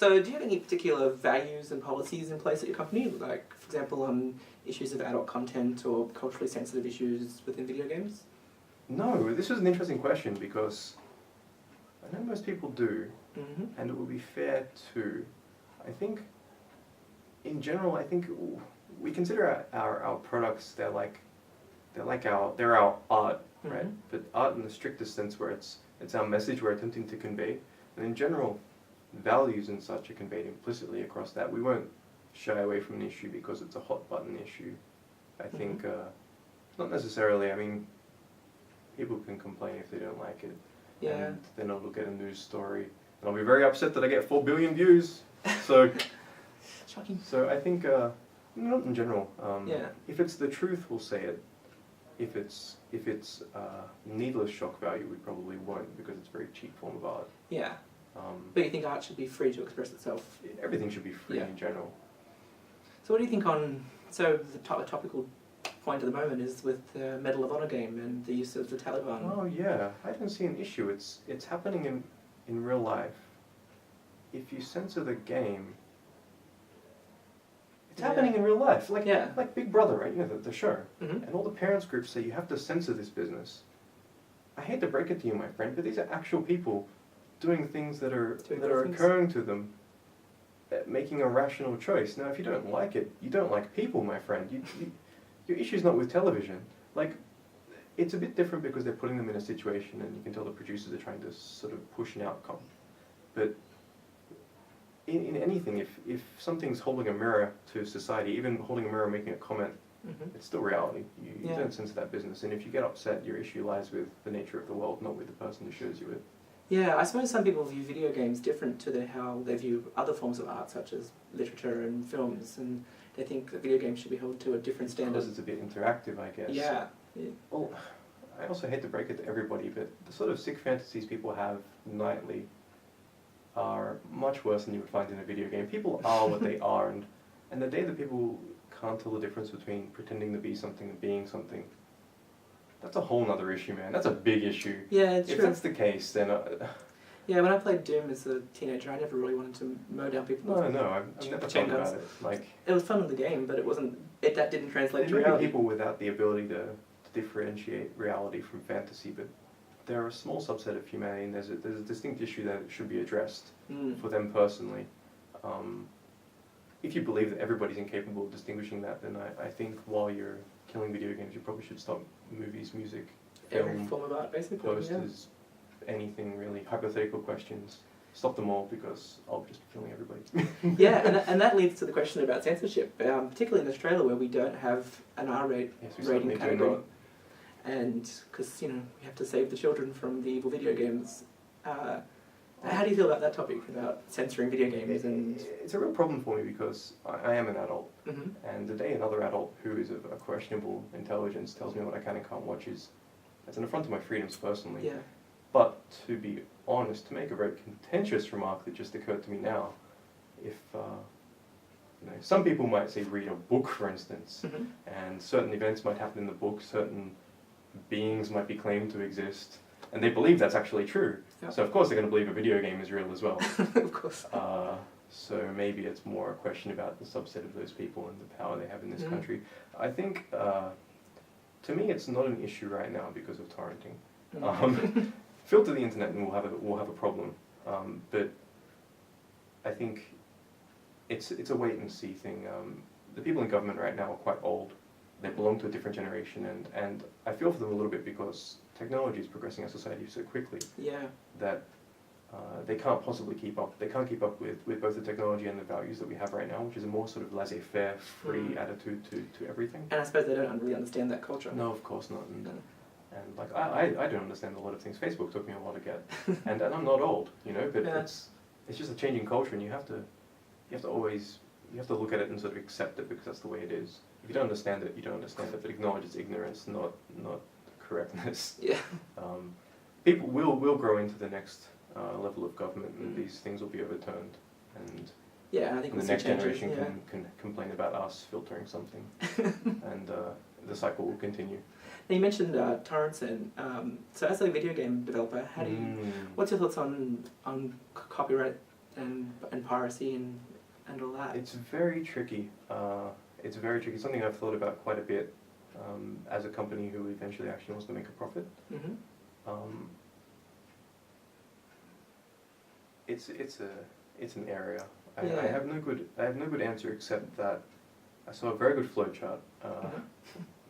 So do you have any particular values and policies in place at your company? Like, for example, issues of adult content or culturally sensitive issues within video games? No, this is an interesting question because I know most people do, and it would be fair too. I think, in general, we consider our products, they're our art, right? But art in the strictest sense, where it's our message we're attempting to convey, and in general, values and such are conveyed implicitly across that. We won't shy away from an issue because it's a hot button issue. I think not necessarily. I mean, people can complain if they don't like it, and then I'll look at a news story, and I'll be very upset that I get 4 billion views. So, shocking. So I think not in general. If it's the truth, we'll say it. If it's needless shock value, we probably won't, because it's a very cheap form of art. Yeah. But you think art should be free to express itself? Everything should be free in general. So what do you think on, so the topical point at the moment is with the Medal of Honor game and the use of the Taliban? Oh yeah, I don't see an issue. It's happening in real life. If you censor the game, it's happening in real life. Like Big Brother, right? You know, the show. And all the parents groups say you have to censor this business. I hate to break it to you, my friend, but these are actual people doing things that are occurring to them, making a rational choice. Now, if you don't like it, you don't like people, my friend. Your issue's not with television. Like, it's a bit different because they're putting them in a situation, and you can tell the producers are trying to sort of push an outcome. But in anything, if something's holding a mirror to society, even holding a mirror making a comment, it's still reality. You don't censor that business, and if you get upset, your issue lies with the nature of the world, not with the person who shows you it. Yeah, I suppose some people view video games different to how they view other forms of art, such as literature and films, and they think that video games should be held to a different standard. Because it's a bit interactive, I guess. Yeah. Well, I also hate to break it to everybody, but the sort of sick fantasies people have nightly are much worse than you would find in a video game. People are what they are, and the day that people can't tell the difference between pretending to be something and being something, that's a whole nother issue, man. That's a big issue. Yeah, it's true. If that's the case, then... yeah, when I played Doom as a teenager, I never really wanted to mow down people. No, I've never thought about it. Like, it was fun in the game, but it wasn't. That didn't translate to reality. reality. People without the ability to differentiate reality from fantasy, but they're a small subset of humanity, and there's a distinct issue that should be addressed for them personally. If you believe that everybody's incapable of distinguishing that, then I think while you're killing video games, you probably should stop movies, music, film, every form of art, basically. Posters, anything really, hypothetical questions. Stop them all, because I'll just be killing everybody. Yeah, and that leads to the question about censorship, particularly in Australia, where we don't have an R rating category. And because, you know, we have to save the children from the evil video games. How do you feel about that topic, about censoring video games? It's a real problem for me, because I am an adult, and the day another adult who is of a questionable intelligence tells me what I can and can't watch it's an affront to my freedoms personally. Yeah. But to be honest, to make a very contentious remark that just occurred to me now, if you know, some people might say read a book, for instance, and certain events might happen in the book, certain beings might be claimed to exist, and they believe that's actually true. Yep. So of course they're going to believe a video game is real as well. Of course. So maybe it's more a question about the subset of those people and the power they have in this country. I think, to me, it's not an issue right now because of torrenting. Filter the internet and we'll have a problem. But I think it's a wait and see thing. The people in government right now are quite old. They belong to a different generation, and I feel for them a little bit because technology is progressing our society so quickly that they can't possibly keep up. They can't keep up with both the technology and the values that we have right now, which is a more sort of laissez-faire, free attitude to everything. And I suppose they don't really understand that culture. No, of course not. And like I don't understand a lot of things. Facebook took me a while to get, and I'm not old, you know. But it's just a changing culture, and you have to always look at it and sort of accept it because that's the way it is. If you don't understand it, you don't understand it, but acknowledge its ignorance, not correctness. Yeah. People will grow into the next level of government, and these things will be overturned, and I think the next generation can complain about us filtering something, and the cycle will continue. Now you mentioned torrents, and so as a video game developer, what's your thoughts on copyright and piracy and all that. It's very tricky. It's very tricky. Something I've thought about quite a bit as a company who eventually actually wants to make a profit. Mm-hmm. It's an area. I Yeah. have no good answer except that I saw a very good flowchart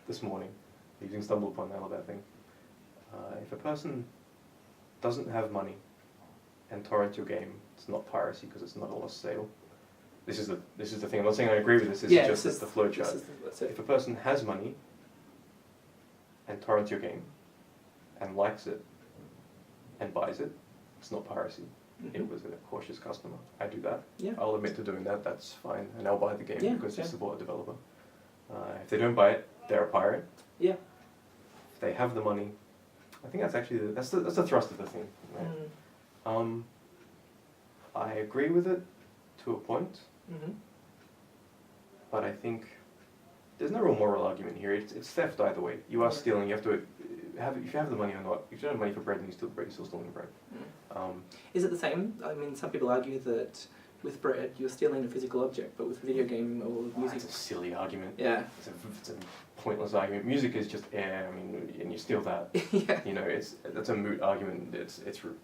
this morning using StumbleUpon, that thing. If a person doesn't have money and torrents your game, it's not piracy because it's not a lost sale. This is the thing. I'm not saying I agree with this. This is just the flowchart. If a person has money and torrents your game and likes it and buys it, it's not piracy. Mm-hmm. It was a cautious customer. I do that. Yeah. I'll admit to doing that. That's fine, and I'll buy the game because you yeah. support a developer. If they don't buy it, they're a pirate. Yeah. If they have the money, I think that's actually that's the thrust of the thing. Right? Mm. I agree with it to a point, Mm-hmm. but I think there's no real moral argument here. It's theft either way. You are stealing. You have to if you have the money or not. If you don't have money for bread and you steal bread, you're still stealing bread. Mm. Is it the same? I mean, some people argue that with bread you're stealing a physical object, but with a video game or music, it's a silly argument. Yeah. It's a pointless argument. Music is just air. I mean, and you steal that. Yeah. You know, that's a moot argument.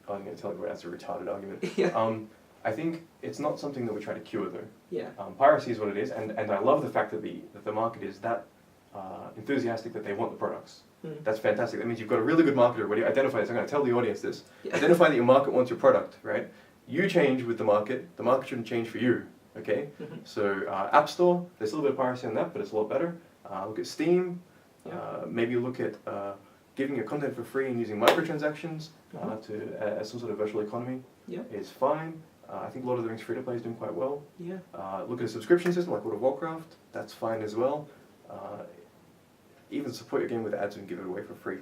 I'm going to tell you that's a retarded argument. Yeah. I think it's not something that we try to cure though. Yeah. Piracy is what it is, and I love the fact that the market is that enthusiastic that they want the products. Mm. That's fantastic. That means you've got a really good marketer. When you identify this, I'm going to tell the audience this. Yeah. Identify that your market wants your product, right? You change with the market shouldn't change for you, okay? Mm-hmm. So App Store, there's a little bit of piracy on that, but it's a lot better. Look at Steam. Yeah. Maybe look at giving your content for free and using microtransactions as some sort of virtual economy. Yeah. Is fine. I think Lord of the Rings free-to-play is doing quite well. Yeah. Look at a subscription system like World of Warcraft. That's fine as well. Even support your game with ads and give it away for free.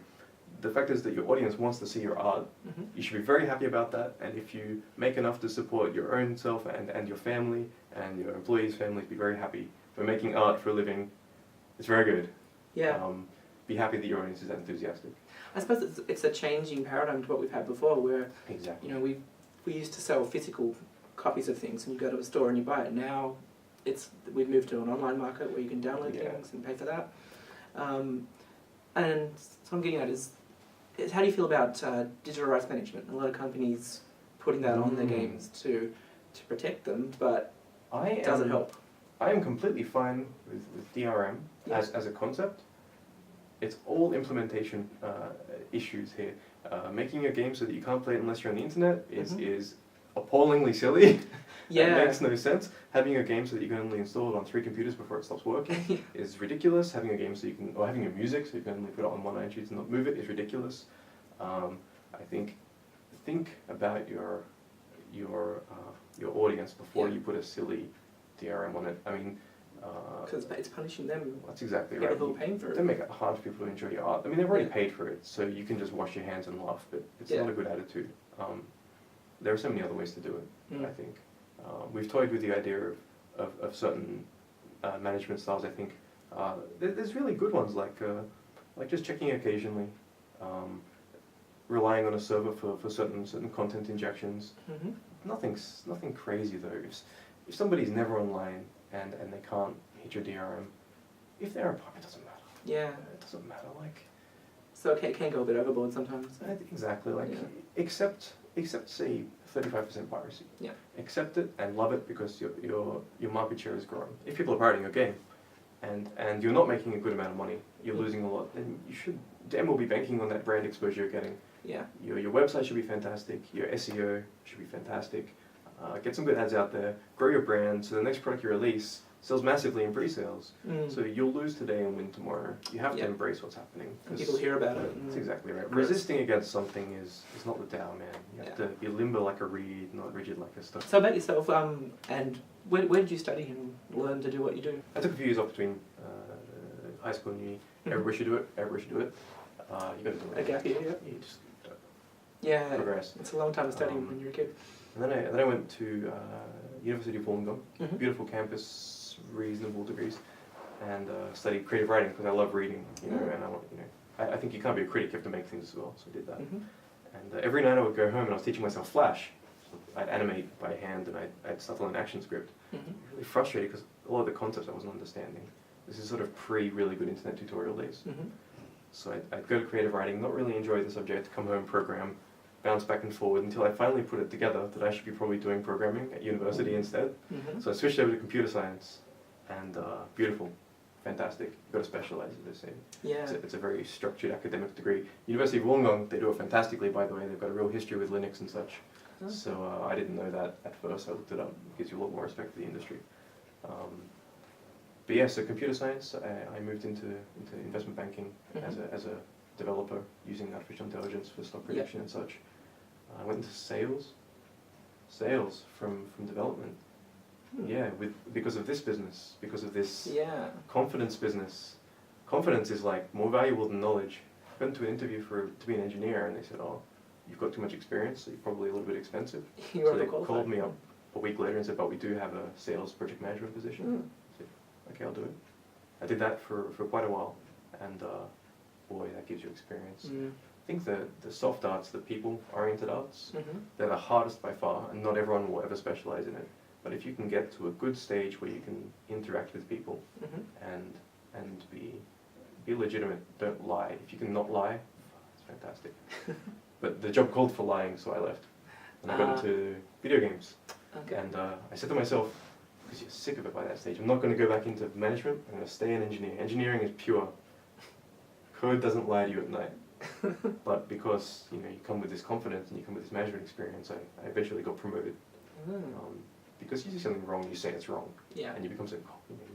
The fact is that your audience wants to see your art. Mm-hmm. You should be very happy about that. And if you make enough to support your own self and your family and your employees' families, be very happy. For making art for a living, it's very good. Yeah. Be happy that your audience is that enthusiastic. I suppose it's a changing paradigm to what we've had before, where Exactly. you know we used to sell physical copies of things, and you go to a store and you buy it. Now we've moved to an online market where you can download things and pay for that. And so I'm getting at is how do you feel about digital rights management? A lot of companies putting that on their games to protect them, but does it help? I am completely fine with DRM as a concept. It's all implementation issues here. Making a game so that you can't play it unless you're on the internet is appallingly silly. Yeah. It makes no sense. Having a game so that you can only install it on 3 computers before it stops working is ridiculous. Having a game so you can, or having your music so you can only put it on one iTunes and not move it is ridiculous. I think about your audience before you put a silly DRM on it. I mean, because it's punishing them. That's exactly People right. who are paying for it. Don't make it hard for people to enjoy your art. I mean, they've already paid for it, so you can just wash your hands and laugh, but it's not a good attitude. There are so many other ways to do it, I think. We've toyed with the idea of certain management styles, I think. There's really good ones, like just checking occasionally, relying on a server for certain content injections. Nothing crazy, though. If somebody's never online and they can't hit your DRM, if they're a pirate, it doesn't matter. Yeah. It doesn't matter, like... So it can go a bit overboard sometimes. Exactly, like, accept say 35% piracy. Yeah. Accept it and love it because your market share is growing. If people are pirating your game and you're not making a good amount of money, you're losing a lot, then you should damn well be banking on that brand exposure you're getting. Yeah. Your website should be fantastic, your SEO should be fantastic, get some good ads out there, grow your brand so the next product you release sells massively in pre-sales. So you'll lose today and win tomorrow. You have to embrace what's happening. And people hear about it. That's exactly right. Resisting against something is not the Tao, man. You have to be limber like a reed, not rigid like a stone. So about yourself, and where did you study and learn to do what you do? I took a few years off between high school and uni. Everybody should do it. Everybody should do it. You got to do it. A gap year, You just progress. It's a long time of studying when you're a kid. And then I went to University of Wollongong, beautiful campus, reasonable degrees, and studied creative writing because I love reading, and I think you can't be a critic, you have to make things as well, so I did that. And every night I would go home and I was teaching myself Flash, I'd animate by hand and I'd start to learn ActionScript. Mm-hmm. Really frustrated because a lot of the concepts I wasn't understanding. This is sort of pre-really good internet tutorial days. Mm-hmm. So I'd go to creative writing, not really enjoy the subject, come home, program, bounce back and forward until I finally put it together that I should be probably doing programming at university instead. Mm-hmm. So I switched over to computer science, and beautiful, fantastic. You've got to specialize, as they say. Yeah. It's a very structured academic degree. University of Wollongong, they do it fantastically, by the way. They've got a real history with Linux and such. Okay. So I didn't know that at first. I looked it up. It gives you a lot more respect for the industry. But yeah, so computer science, I moved into investment banking as a developer using artificial intelligence for stock prediction and such. I went into sales from development. Yeah, because of this business, because of this confidence business. Confidence is like more valuable than knowledge. I went to an interview to be an engineer, and they said, "Oh, you've got too much experience, so you're probably a little bit expensive." So they called me up a week later and said, "But we do have a sales project management position." I said, "Okay, I'll do it." I did that for quite a while, and boy, that gives you experience. I think the soft arts, the people-oriented arts, they're the hardest by far, and not everyone will ever specialize in it. But if you can get to a good stage where you can interact with people and be legitimate, don't lie. If you can not lie, it's fantastic. But the job called for lying, so I left. And I got into video games. Okay. And I said to myself, because you're sick of it by that stage, I'm not going to go back into management, I'm going to stay an engineer. Engineering is pure. Code doesn't lie to you at night. But because you come with this confidence and you come with this management experience, I eventually got promoted. Because you see something wrong, you say it's wrong, and you become so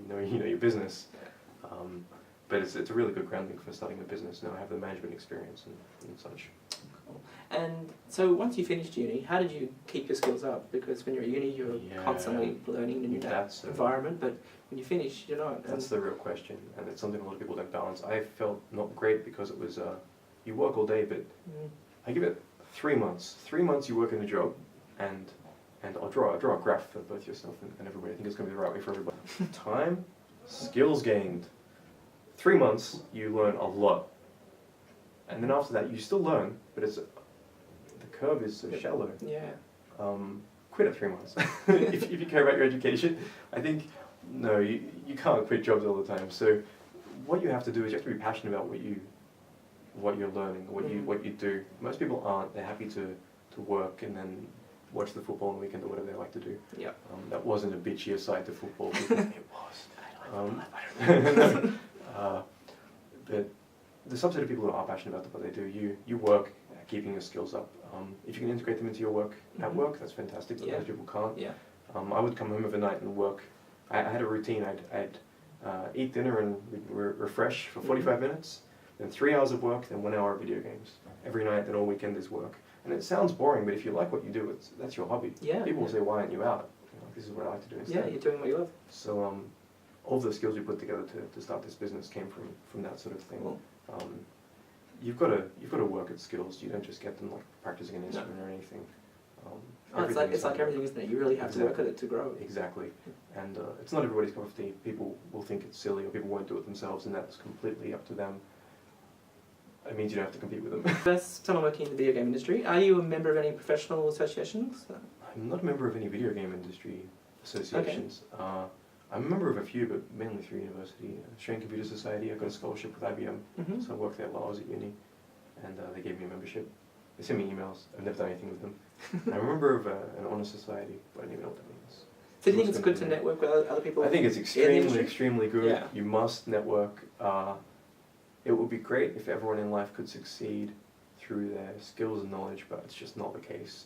you know your business. But it's a really good grounding for starting a business. Now I have the management experience and such. Cool. And so once you finished uni, how did you keep your skills up? Because when you're at uni, you're constantly learning in a new environment, but when you finish, you're not. That's the real question, and it's something a lot of people don't balance. I felt not great because it was you work all day, but I give it 3 months. 3 months you work in a job, and I'll draw a graph for both yourself and everybody. I think it's going to be the right way for everybody. Time, skills gained. 3 months, you learn a lot. And then after that, you still learn, but the curve is so shallow. Yeah. Quit at 3 months. if you care about your education, I think, no, you can't quit jobs all the time. So what you have to do is you have to be passionate about what you're learning, what you do. Most people aren't. They're happy to work and then watch the football on the weekend or whatever they like to do. Yeah. That wasn't a bitchy aside to football. It was. I don't know. But the subset of people who are passionate about what they do, you work at keeping your skills up. If you can integrate them into your work at work, that's fantastic, but most people can't. Yeah. I would come home overnight and work. I had a routine. I'd eat dinner and refresh for 45 minutes, then 3 hours of work, then 1 hour of video games. Every night, then all weekend is work. And it sounds boring, but if you like what you do, that's your hobby. Yeah. People will say, "Why aren't you out?" This is what I like to do instead. Yeah, you're doing what you love. So all of the skills we put together to start this business came from that sort of thing. Cool. You've got to work at skills. You don't just get them like practicing an instrument or anything. It's like everything, isn't it? You really have to work at it to grow. Exactly. And it's not everybody's cup of tea. People will think it's silly, or people won't do it themselves, and that's completely up to them. It means you don't have to compete with them. As someone working in the video game industry, are you a member of any professional associations? I'm not a member of any video game industry associations. I'm a member of a few, but mainly through university. Australian Computer Society, I got a scholarship with IBM, so I worked there while I was at uni, and they gave me a membership. They sent me emails. I've never done anything with them. I'm a member of an honor society, but I don't even know what that means. So do you think it's good to network with other people? I think it's extremely good. Yeah. You must network. It would be great if everyone in life could succeed through their skills and knowledge, but it's just not the case.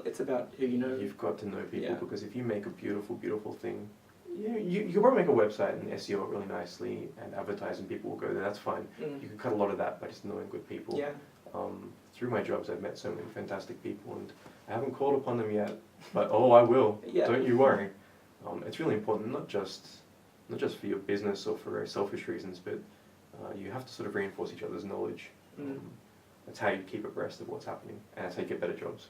It's about who you know. You've got to know people, because if you make a beautiful, beautiful thing, you can probably make a website and SEO it really nicely and advertise and people will go there, that's fine. You can cut a lot of that by just knowing good people. Yeah. Through my jobs I've met so many fantastic people, and I haven't called upon them yet, but I will, don't you worry. It's really important, not just for your business or for very selfish reasons, but you have to sort of reinforce each other's knowledge. That's how you keep abreast of what's happening, and that's how you get better jobs.